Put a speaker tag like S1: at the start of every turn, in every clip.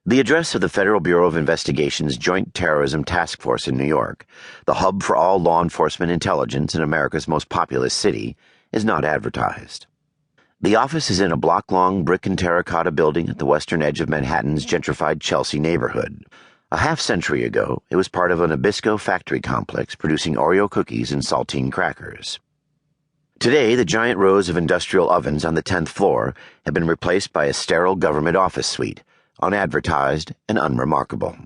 S1: The address of the Federal Bureau of Investigation's Joint Terrorism Task Force in New York, the hub for all law enforcement intelligence in America's most populous city, is not advertised. The office is in a block-long brick and terracotta building at the western edge of Manhattan's gentrified Chelsea neighborhood. A half-century ago, it was part of a Nabisco factory complex producing Oreo cookies and saltine crackers. Today, the giant rows of industrial ovens on the 10th floor have been replaced by a sterile government office suite, unadvertised and unremarkable.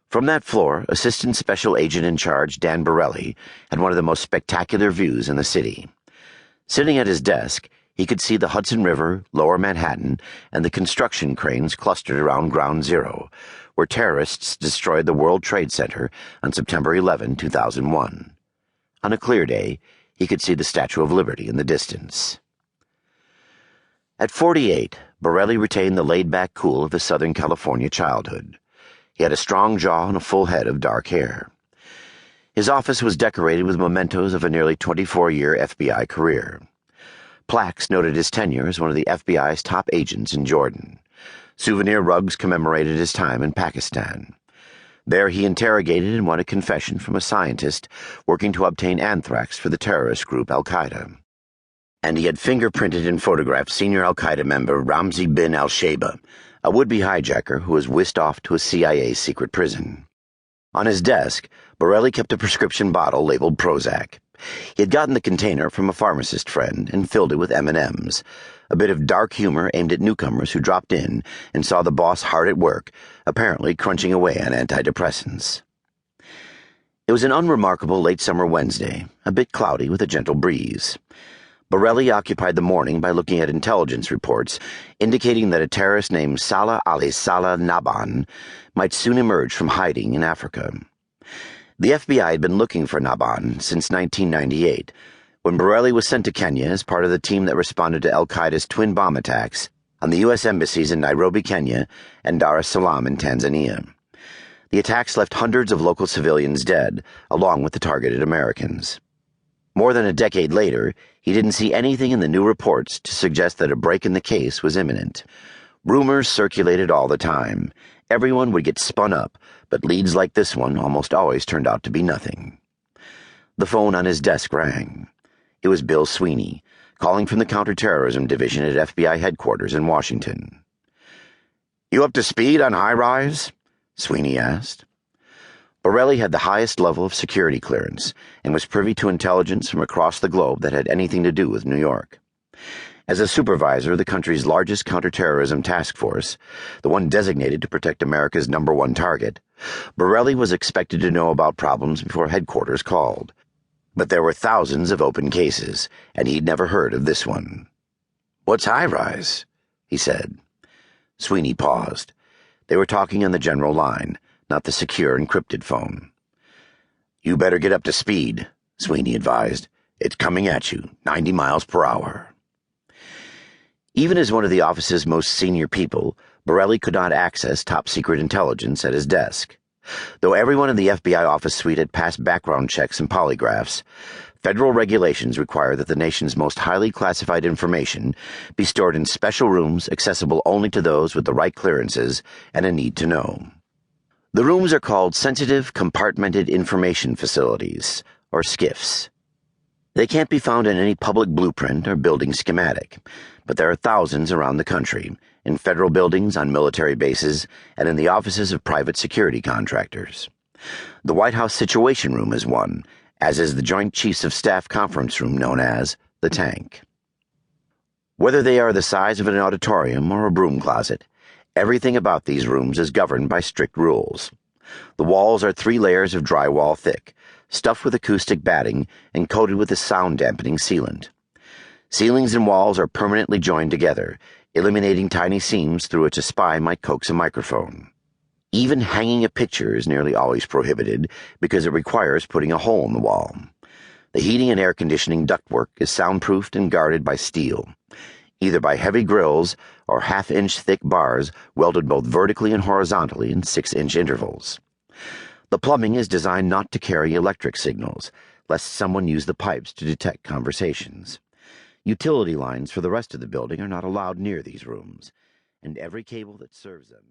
S1: From that floor, Assistant Special Agent in Charge Dan Borelli had one of the most spectacular views in the city. Sitting at his desk, he could see the Hudson River, Lower Manhattan, and the construction cranes clustered around Ground Zero, where terrorists destroyed the World Trade Center on September 11, 2001. On a clear day, he could see the Statue of Liberty in the distance. At 48, Borelli retained the laid-back cool of his Southern California childhood. He had a strong jaw and a full head of dark hair. His office was decorated with mementos of a nearly 24-year FBI career. Plaques noted his tenure as one of the FBI's top agents in Jordan. Souvenir rugs commemorated his time in Pakistan. There he interrogated and won a confession from a scientist working to obtain anthrax for the terrorist group Al-Qaeda. And he had fingerprinted and photographed senior Al-Qaeda member Ramzi bin al-Shaiba, a would-be hijacker who was whisked off to a CIA secret prison. On his desk, Borelli kept a prescription bottle labeled Prozac. He had gotten the container from a pharmacist friend and filled it with M&Ms, a bit of dark humor aimed at newcomers who dropped in and saw the boss hard at work, apparently crunching away on antidepressants. It was an unremarkable late summer Wednesday, a bit cloudy with a gentle breeze. Borelli occupied the morning by looking at intelligence reports indicating that a terrorist named Salah Ali-Salah Naban might soon emerge from hiding in Africa. The FBI had been looking for Naban since 1998, when Borelli was sent to Kenya as part of the team that responded to al-Qaeda's twin bomb attacks on the U.S. embassies in Nairobi, Kenya, and Dar es Salaam in Tanzania. The attacks left hundreds of local civilians dead, along with the targeted Americans. More than a decade later, he didn't see anything in the new reports to suggest that a break in the case was imminent. Rumors circulated all the time. Everyone would get spun up, but leads like this one almost always turned out to be nothing. The phone on his desk rang. It was Bill Sweeney, calling from the counterterrorism division at FBI headquarters in Washington. "You up to speed on high-rise?" Sweeney asked. Borelli had the highest level of security clearance and was privy to intelligence from across the globe that had anything to do with New York. As a supervisor of the country's largest counterterrorism task force, the one designated to protect America's #1 target, Borelli was expected to know about problems before headquarters called. But there were thousands of open cases, and he'd never heard of this one. "What's high-rise?" he said. Sweeney paused. They were talking on the general line, not the secure encrypted phone. "You better get up to speed," Sweeney advised. "It's coming at you, 90 miles per hour." Even as one of the office's most senior people, Borelli could not access top-secret intelligence at his desk. Though everyone in the FBI office suite had passed background checks and polygraphs, federal regulations require that the nation's most highly classified information be stored in special rooms accessible only to those with the right clearances and a need to know. The rooms are called Sensitive Compartmented Information Facilities, or SCIFs. They can't be found in any public blueprint or building schematic, but there are thousands around the country, in federal buildings, on military bases, and in the offices of private security contractors. The White House Situation Room is one, as is the Joint Chiefs of Staff conference room known as the Tank. Whether they are the size of an auditorium or a broom closet, everything about these rooms is governed by strict rules. The walls are 3 layers of drywall thick, stuffed with acoustic batting and coated with a sound-dampening sealant. Ceilings and walls are permanently joined together, eliminating tiny seams through which a spy might coax a microphone. Even hanging a picture is nearly always prohibited because it requires putting a hole in the wall. The heating and air conditioning ductwork is soundproofed and guarded by steel, either by heavy grills or half-inch thick bars welded both vertically and horizontally in 6-inch intervals. The plumbing is designed not to carry electric signals, lest someone use the pipes to detect conversations. Utility lines for the rest of the building are not allowed near these rooms, and every cable that serves them